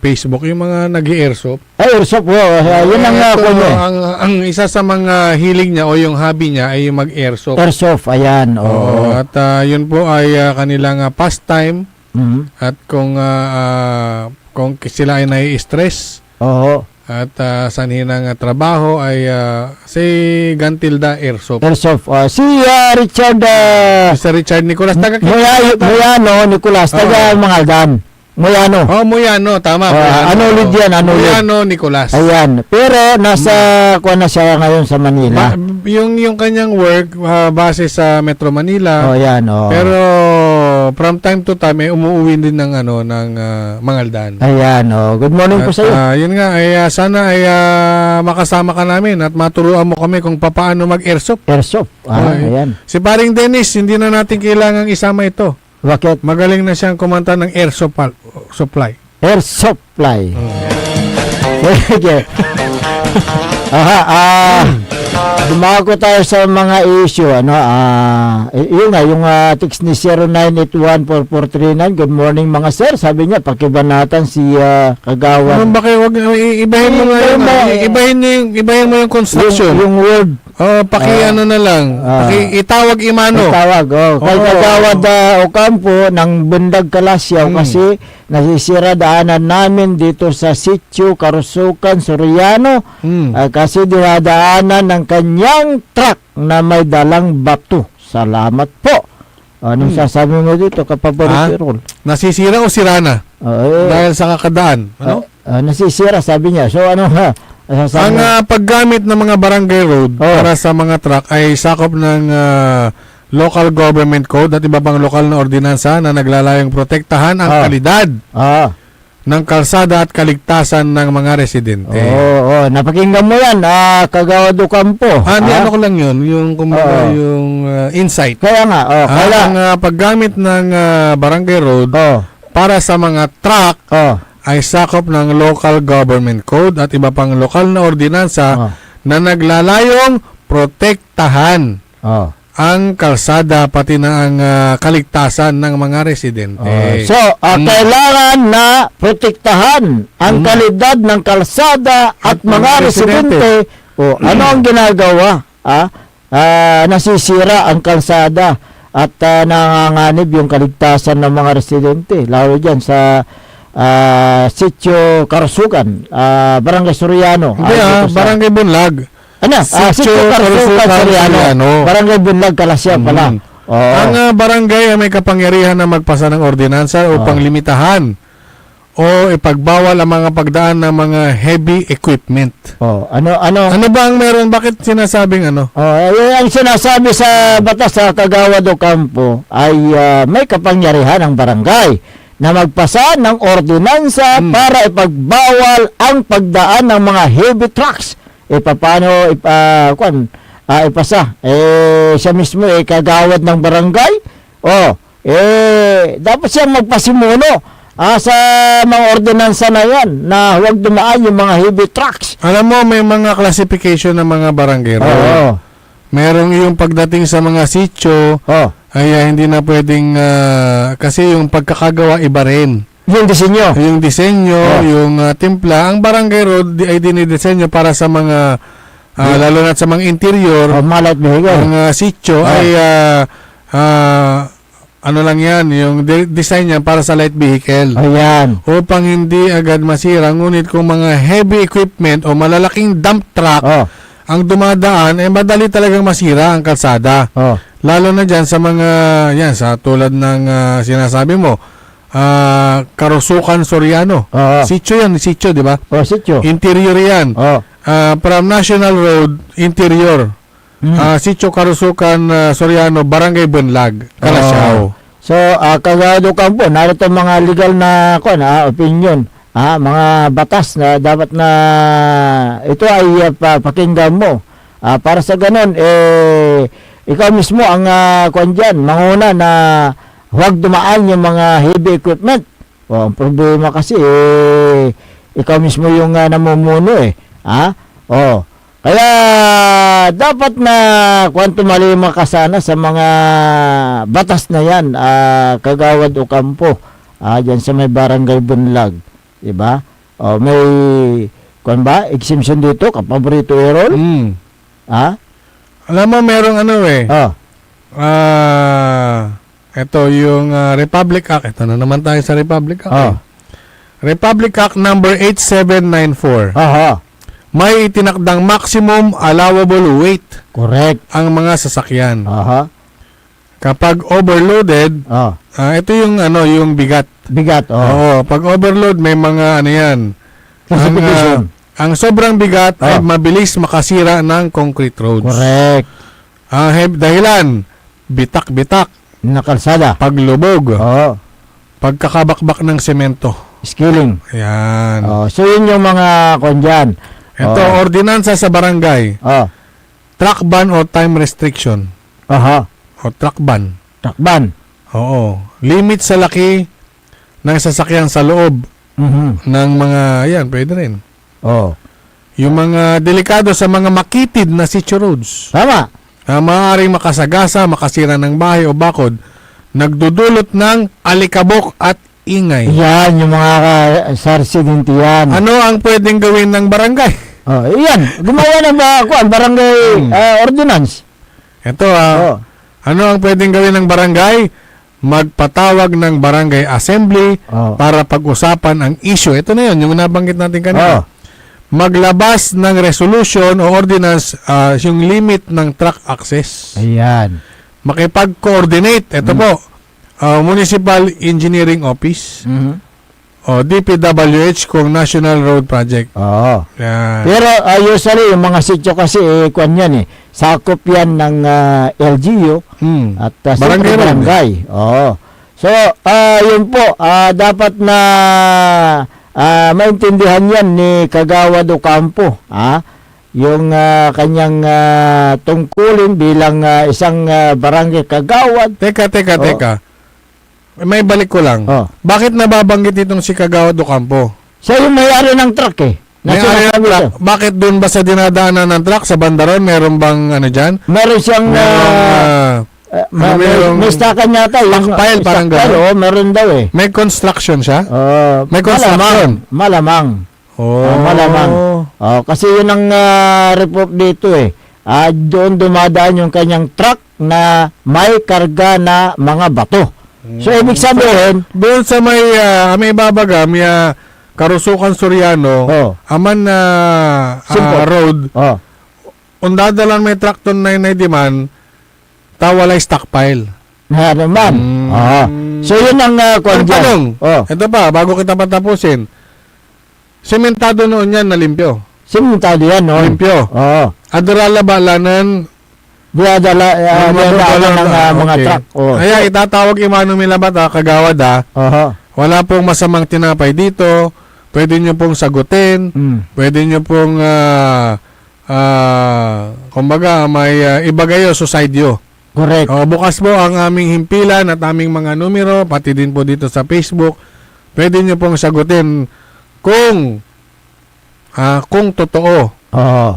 Facebook, yung mga nag-i-airsoft. Airsoft, yun ang ang isa sa mga hiling niya o yung hobby niya ay yung mag-airsoft. Airsoft, ayan. At yun po ay kanilang pastime. At kung sila ay nai-stress at sanhinang trabaho ay si Gantilda Airsoft. Airsoft. Si Richard Mr. Richard Nicolas, taga Muyano Nicolas, taga Mangaldan. Muyano. Muyano, tama. Anulid yan, Anulid. Muyano Nicolas. Ayan. Pero nasa kuha na siya ngayon sa Manila. Yung kanyang work base sa Metro Manila. Yan. Pero from time to time umuwi din ng Mangaldan. Ayan. Good morning po sa iyo. Yun nga sana ay makasama ka namin at maturuan mo kami kung paano mag-airsoft. Airsoft. Ayan. Si Paring Dennis, hindi na natin kailangang isama ito. Bakit? Magaling na siyang kumanta ng airsoft supply. Airsoft fly. Okay. Dumako tayo sa mga issue. Yun nga, yung text ni 09814439. Good morning mga sir. Sabi niya, pakibanatan si Kagawan. Bakit ibahin mo nga yun. Ibahin mo yung construction. Yung word. Ano na lang. Itawag Imano. Itawag, Kay Kagawad Ocampo ng Bundag Kalasyaw kasi nasisira daanan namin dito sa Sitio, Karusukan, Soriano. Kasi dinadaanan ng kanyang truck na may dalang bato. Salamat po. Anong sasabi mo dito, kapaborito? Nasisira o sira na? Dahil sa kakadaan. Ano? Nasisira, sabi niya. So, ano ha? Ang paggamit ng mga barangay road para sa mga truck ay sakop ng local government code at iba pang lokal na ordinansa na naglalayong protektahan ang kalidad ng kalsada at kaligtasan ng mga residente. Napakinggan mo yan, Kagawad Ocampo. Ano ko lang yun, yung insight. Kaya nga, ang paggamit ng barangay road para sa mga truck ay sakop ng local government code at iba pang lokal na ordinansa na naglalayong protektahan ang kalsada pati na ang kaligtasan ng mga residente. Kailangan na protektahan ang kalidad ng kalsada at mga residente. Ano ang ginagawa? Nasisira ang kalsada at nanganganib yung kaligtasan ng mga residente. Lalo dyan sa Sitio Karusukan, Barangay Soriano. Barangay Bunlag. Sitio Karusukan, Soriano. Barangay Bunlag, Kalasyaw pala. Ang barangay ay may kapangyarihan na magpasa ng ordinansa upang limitahan o ipagbawal ang mga pagdaan ng mga heavy equipment. Ano ba ang meron? Bakit sinasabing ano? Ang sinasabi sa batas sa Kagawad Ocampo ay may kapangyarihan ang barangay na magpasa ng ordinansa para ipagbawal ang pagdaan ng mga heavy trucks. Paano ipasa? Siya mismo kagawad ng barangay. Dapat siyang magpasimuno sa mga ordinansa na yan na huwag dumaan yung mga heavy trucks. Alam mo, may mga classification ng mga barangay road. Merong yung pagdating sa mga sitio, ay hindi na pwedeng kasi yung pagkakagawa iba rin. Yung disenyo. Yung timpla. Ang barangay road ay dinidisenyo para sa mga lalo na sa mga interior. Light vehicle. Ang sitio ay ano lang yan, yung design niya para sa light vehicle. Ayan. Upang hindi agad masira. Ngunit kung mga heavy equipment o malalaking dump truck ang dumadaan, madali talagang masira ang kalsada. Lalo na dyan sa mga, sa tulad ng sinasabi mo, Karusukan, Soriano. Sitio yan, di ba? Sitio. Interior yan. From National Road, interior. Sitio Karusukan, Soriano, Barangay Bunlag, Kalasyaw. So, Kagawad Ocampo, narito mga legal na opinion. Mga batas na dapat na ito ay pakinggan mo. Para sa ganun, ikaw mismo ang manguna na huwag dumaan yung mga heavy equipment. Ang problema kasi, ikaw mismo yung namumuno . Kaya dapat na kwanto malima ka sana sa mga batas na yan, Kagawad Ocampo, dyan sa may barangay Bunlag, diba? O may kwan ba, exemption dito, kapaborito erol? Ha? Alam mo, merong ano eh. Oh. Ito yung Republic Act. Ito na naman tayo sa Republic Act. Oh. Republic Act number 8794. Aha. May itinakdang maximum allowable weight Correct. ang mga sasakyan. Aha. Kapag overloaded, Oh. ito yung yung bigat. Bigat. Oh. Oo, pag overload may mga ano yan. Classification. Ang sobrang bigat ay Oh. mabilis makasira ng concrete roads. Correct. Dahilan, bitak-bitak, Nakalsada. paglubog, Oh. pagkakabakbak ng semento. Skilling. Ayan. Oh. So yun yung mga kwan dyan. Ito, Oh. ordinansa sa barangay. Oh. Truck ban o time restriction. Aha. O truck ban. Takban. Oo. Limit sa laki ng sasakyan sa loob Mhm. ng mga, ayan, pwede rin. Oh. Yung mga delikado sa mga makitid na city roads. Tama. Maaaring makasagasa, makasira ng bahay o bakod, nagdudulot ng alikabok at ingay. Yan yung mga sarsidente yan. Ano ang pwedeng gawin ng barangay? Oh, yan. Gumawa ng barangay ordinance. Ito Oh. ano ang pwedeng gawin ng barangay? Magpatawag ng barangay assembly Oh. para pag-usapan ang issue. Ito na yun, yung nabanggit natin kanina. Oh. Maglabas ng resolution o ordinance yung limit ng truck access. Ayan. Makipag-coordinate. Ito po, Municipal Engineering Office Mhm. o DPWH kung National Road Project. Oo. Yan. Pero usually yung mga sityo kasi kwan yan sakop yan ng LGU at Barangay road. barangay. Oo. So, yun po, dapat na maintindihan yan ni Kagawad Ocampo, yung kanyang tungkulin bilang isang barangay kagawad. Teka. May balik ko lang. Oh. Bakit nababanggit itong si Kagawad Ocampo? Siya yung may-ari ng truck May Nasa area ng sabi truck. ko. Bakit doon ba sa dinadaanan ng truck sa bandaron meron bang ano dyan? Meron siyang may stakan yata. Stockpile, parang gano'n. Meron daw May construction siya? May construction? Malamang. Oh. Malamang. Kasi yun ang report dito doon dumadaan yung kanyang truck na may karga na mga bato. So, ibig sabihin, Doon sa may babaga, may Karusukan Soriano, aman na road, undadalan may traktor na demand, tawalay stockpile. na naman. So, yun ang kwan dyan. Ito pa, bago kita patapusin. Sementado noon yan na limpyo. Simentado yan, no? Limpyo. Adarala balanan, Dinadala ng mga okay. truck. Kaya itatawag Imano Milabat, Kagawad, wala pong masamang tinapay dito. Pwede nyo pong sagutin. Pwede nyo pong kumbaga may ibagayo susideyo. Correct. Bukas po ang aming himpilan at aming mga numero, pati din po dito sa Facebook. Pwede nyo pong sagutin kung totoo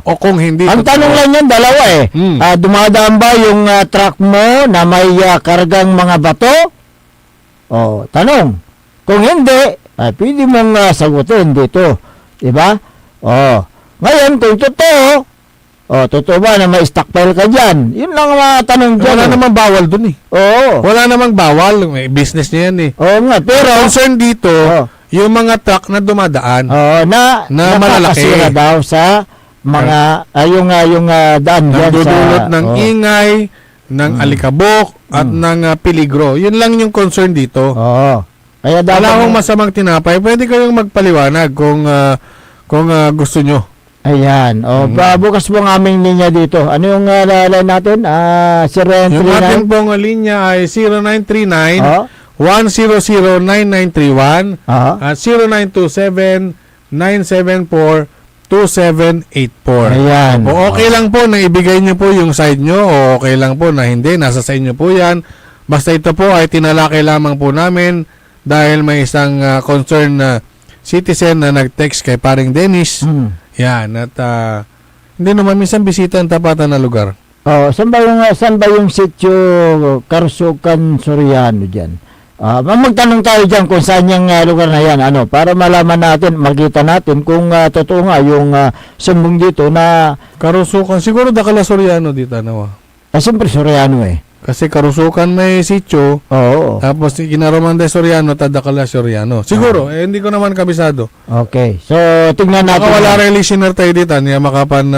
o kung hindi Ang totoo. tanong lang yan, dalawa dumadaan ba yung truck mo na may kargang mga bato? Tanong. Kung hindi, pwede mong sagutin dito. Diba? Ngayon, kung totoo, totoo ba na may stockpile ka dyan? Yun lang ang mga tanong dyan. Wala namang bawal dun Wala namang bawal. May business niya yan Oo nga, pero concern dito, yung mga truck na dumadaan na malalaki. nakakasira daw sa mga yung daan dyan nagdudulot ng ingay, ng alikabok at ng peligro. Yun lang yung concern dito. Kaya Wala akong masamang tinapay. Pwede kayong magpaliwanag kung gusto nyo. Ayan. Bukas po ang aming linya dito. Ano yung line natin? Yung ating 0939 pong linya ay 0939 1009931 at 0927-974-2784. Ayan. Okay lang po na ibigay nyo po yung side nyo o okay lang po na hindi. Nasa sa inyo po yan. Basta ito po ay tinalakay lamang po namin dahil may isang concerned na citizen na nag-text kay paring Dennis. Yan. At Hindi naman, minsan bisita ang tapatan na lugar. Oh, saan ba yung sitio Karsukan Soriano diyan? Magtanong tayo diyan kung saan yung lugar na yan, ano, para malaman natin, makita natin kung totoo nga yung sumbong dito na Karusukan, siguro Dakala Soriano dito, ano? siyempre Soriano eh. Kasi Karusukan may sitio, Oo. tapos Ginaroman de Soriano, Dakala Soriano. Siguro, hindi ko naman kabisado. Okay. So, tingnan natin. Baka wala listener tayo dito, niya makapan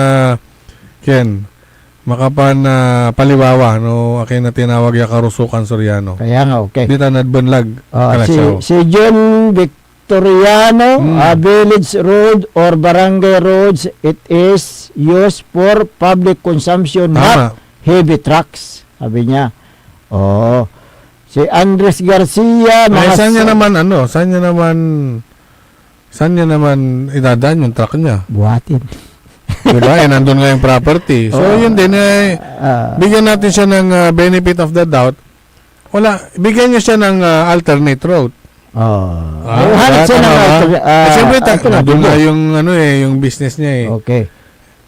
na paliwawa, no, akin na tinawag ya Karusukan Soriano. Kaya nga, okay. Dito nadbanlag. Si John Victoriano, Village Road or Barangay Roads, it is used for public consumption, not heavy trucks, sabi niya. Oh. Si Andres Garcia, saan niya naman idadaan yung truck niya? buhatin. Diba? Nandun nga yung property. So, yun din, bigyan natin siya ng benefit of the doubt. Bigyan niya siya ng alternate route. Hanap siya ng Siyempre, nandun na yung business niya eh. Okay.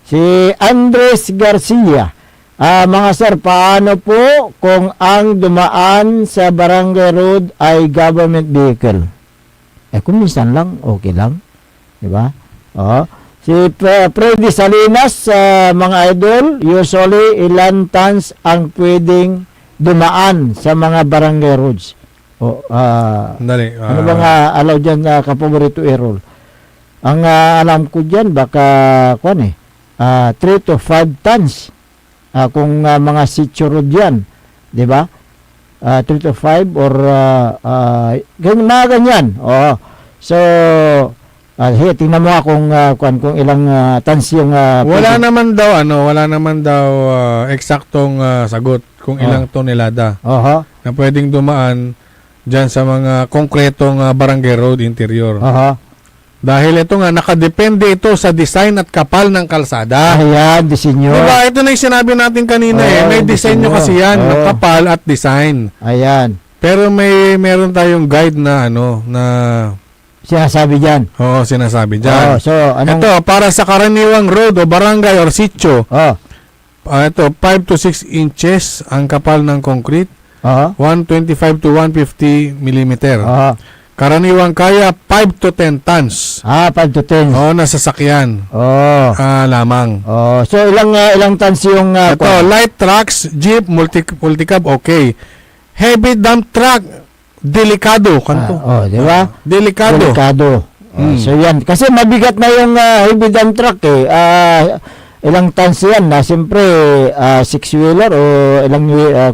Si Andres Garcia, mga sir, paano po kung ang dumaan sa barangay road ay government vehicle? Kung minsan lang, okay lang. Diba? Si Freddy Salinas, mga idol, usually ilan tons ang pwedeng dumaan sa mga barangay roads? Dali. Ano ba nga alaw dyan kapaborito Errol? Ang alam ko dyan, baka 3 to 5 tons kung mga sitio road yan. Diba? 3 to 5 or mga ganyan. So, tingnan mo kung ilang tons yung wala naman daw eksaktong sagot kung ilang tonelada na pwedeng dumaan dyan sa mga konkretong barangay road interior. Dahil ito nga, nakadepende ito sa design at kapal ng kalsada. Ayan, disenyo. Diba? Ito na yung sinabi natin kanina may disenyo kasi yan, kapal at design. Ayan. Pero meron tayong guide na Sinasabi dyan. Oo, sinasabi dyan. So, ito, para sa karaniwang road o barangay or sitio, ito, 5 to 6 inches ang kapal ng concrete, 125 to 150 millimeter. Karaniwang kaya 5 to 10 tons. 5 to 10. Na sasakyan. Lamang. So, ilang tons yung... ito, light trucks, jeep, multicab, okay. Heavy dump truck, delikado kanto. Di ba? Delikado. So yan, kasi mabigat na yung heavy dump truck ilang tons yan siyempre 6-wheeler o ilang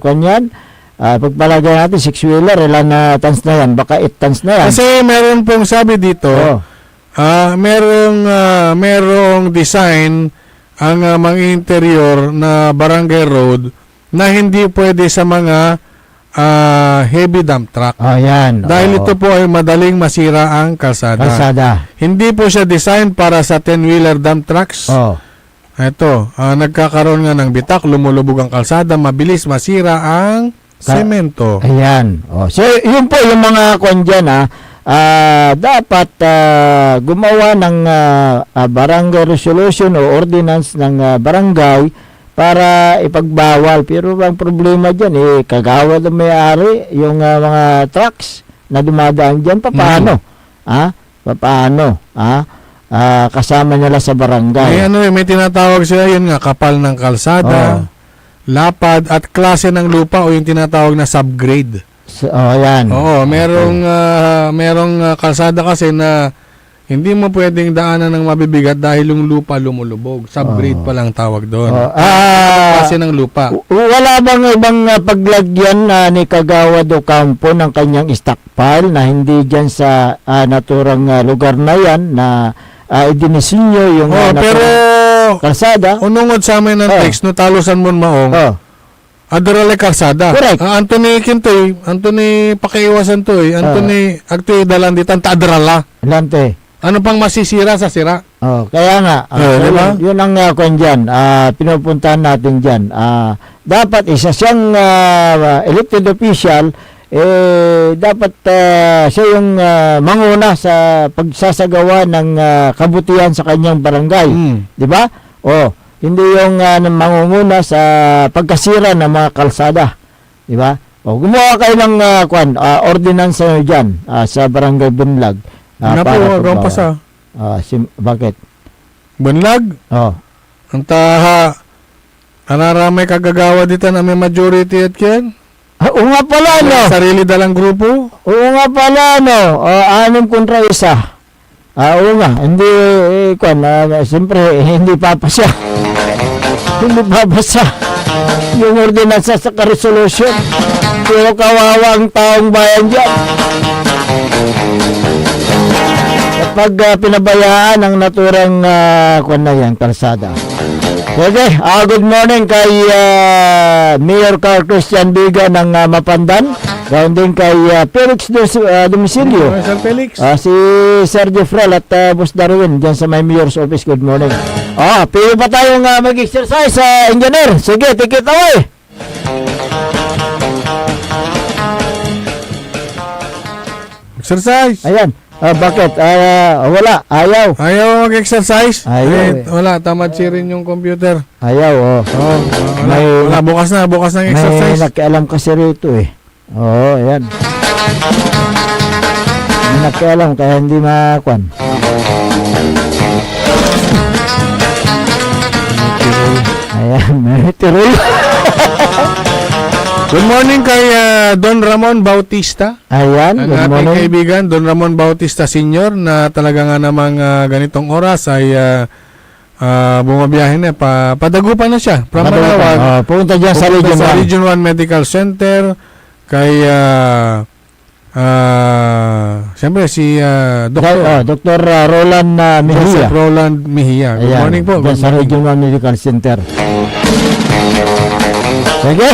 kanyan. Pagpalagay natin 6-wheeler, ilang tons na yan, baka 8 tons na yan. Kasi meron pong sabi dito, merong design ang mga interior na barangay road na hindi pwede sa mga heavy dump truck. Yan. Dahil ito po ay madaling masira ang kalsada. Hindi po siya design para sa 10-wheeler dump trucks. Ito, nagkakaroon nga ng bitak, lumulubog ang kalsada, mabilis masira ang semento. Ayan. So, yun po yung mga kwan dyan, dapat gumawa ng barangay resolution o ordinance ng barangay para ipagbawal. Pero ang problema dyan, kagawad ang may-ari, yung mga trucks na dumadaan dyan, paano? Paano? Kasama nila sa barangay. May tinatawag sila, yun nga, kapal ng kalsada, lapad, at klase ng lupa o yung tinatawag na subgrade. Yan. Merong kalsada kasi na hindi mo pwedeng daanan ng mabibigat dahil yung lupa lumulubog. Subgrade pa lang tawag doon. Kasi ng lupa. Wala bang ibang paglagyan ni Kagawad Ocampo ng kanyang stockpile na hindi dyan sa naturang lugar na yan na idinisinyo yung pero kalsada? Unungod sa amin ng text, no talosan mo maong. Adarale kalsada. Correct. Anthony Kintoy, Anthony pakiiwasan to Anthony agtoy dalan ditan ta adarala. Lante. Ano pang masisira sa sira? Kaya nga, diba? yun ang kung dyan, pinupuntahan natin dyan. Dapat isa siyang elected official, dapat siya yung manguna sa pagsasagawa ng kabutihan sa kanyang barangay. Di ba? Hindi yung mangunguna sa pagkasira ng mga kalsada. Di ba? O, gumawa kayo ng ordinansa nyo dyan sa Barangay Bunlag. Ano po, hanggang pa sa bakit? Bunlag? Oh. Ang taha, anaramay kagagawa dito na may majority at yan. Oo nga pala, no? Sarili dalang grupo. Oo nga pala, no? 6 kontra 1. Oo nga, hindi, siyempre, hindi papasya. Hindi papasya yung ordinansa sa resolution. Pero kawawa ang taong bayan dyan. Kapag pinabayaan ang naturang kalsada. Okay, good morning kay Mayor Carl Christian Biga ng Mapandan. Gawin din kay Felix Domicilio. Sir Felix. Si Sergio Frel at Boss Darwin dyan sa my Mayor's office. Good morning. Pili pa tayong mag-exercise sa engineer. Sige, take it away. Exercise. Ayan. Bakit? Wala. Ayaw. Ayaw mag-exercise? Ayaw. Wala, tamad si rin yung computer. Ayaw, Wala, bukas na ng exercise. May nakialam kasi rito eh. Ayan. May nakialam kaya hindi makuan. Ayan, may tirol. Good morning kay Don Ramon Bautista. Ayan, Ang good ating morning. kaibigan, Don Ramon Bautista Sr. na talaga nga namang ganitong oras ay bumabiyahe na. Padagupan na siya. From Manawag. Pupunta dyan sa Pupunta Region sa 1. Region 1 Medical Center. Kay siyempre si Dr. Roland Mejia. Joseph Roland Mejia. Good Ayan, morning po. dyan sa Region 1 Medical Center. Sige.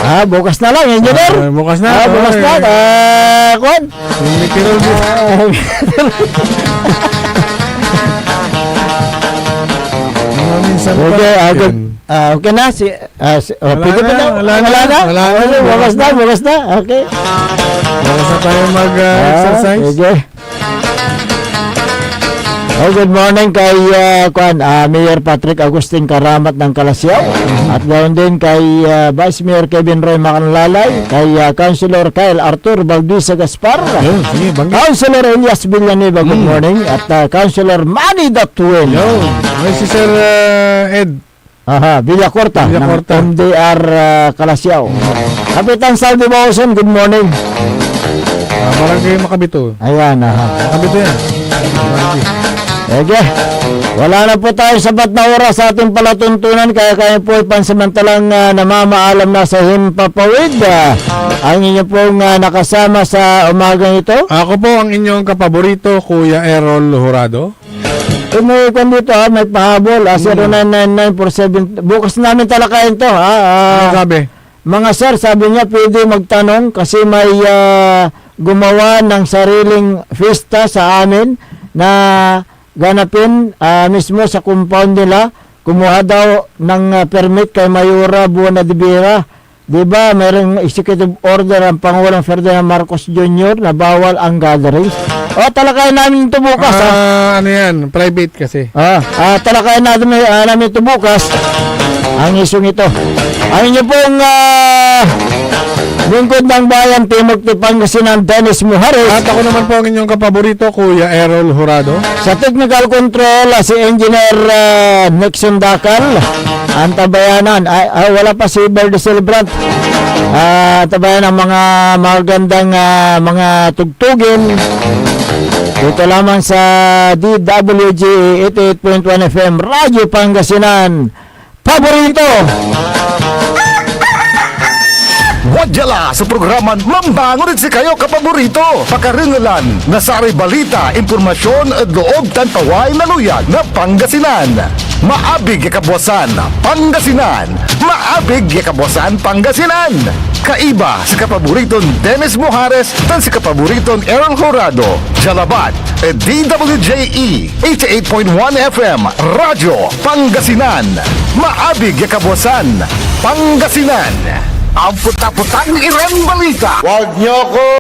Bukas na lang, engineer. Bukas na. Bukas na. Kuan. May tirol dito. Minsan pa. Okay, Yan. okay na. Pwede pa na. Wala na. Bukas na. Okay. Bukas na tayo mag-exercise. Sige. Good morning kay Mayor Patrick Agustin Karamat ng Kalasyaw. At ganoon din kay Vice Mayor Kevin Roy Macanlalay, kay Councilor Kyle Arthur Valdisa Gaspar, Sige, banggit. Councilor Elias Villanueva, good morning, at Councilor Manny Datuel. Ay, si Sir Ed. Villacorta ng Villacorta. MDR Kalasyaw. Kapitan Salvi Bauson, good morning. Barangay Makabito. Ayan, Makabito yan. Okay. Wala na po tayo sapat na oras sa ating palatuntunan, kaya kayo po pansamantalang namamaalam na sa Himpapawid. Ang inyo pong nakasama sa umagang ito. Ako po ang inyong kapaborito, Kuya Errol Jurado. May kwan dito, may pahabol. 099947. Bukas namin talakayin to. Ano sabi? Mga sir, sabi niya pwede magtanong kasi may gumawa ng sariling fiesta sa amin na ganapin mismo sa compound nila. Kumuha daw ng permit kay Mayura Buena de Vera. Diba, mayroong executive order ang Pangulong Ferdinand Marcos Jr. na bawal ang gatherings. Talakayin namin ito bukas. Ano yan? Private kasi. Talakayin namin ito bukas. Ang isyong ito. Ang inyo pong lingkod ng bayan, Timog Pangasinan, Dennis Muhares. At ako naman po ang inyong kapaborito, Kuya Errol Jurado. Sa technical control, si Engineer Nixon Dakal. Ang tabayanan, wala pa si Verde Celebrant. Tabayan ang mga magandang mga tugtugin. Dito lamang sa DWG 88.1 FM, Radyo Pangasinan. Paborito! Wadyala sa programan Mambangon si kayo kapaborito. Pakaringalan, nasari balita, impormasyon at loob tantaway na luyag na Pangasinan. Maabig yakabwasan, Pangasinan. Maabig yakabwasan, Pangasinan. Kaiba sa kapaboriton Dennis Muhares tan si kapaboriton Errol Jurado. Jalabat, DWJE 88.1 FM, Radyo Pangasinan. Maabig yakabwasan, Pangasinan. Ang puta-putang irang balita. Huwag niyo ko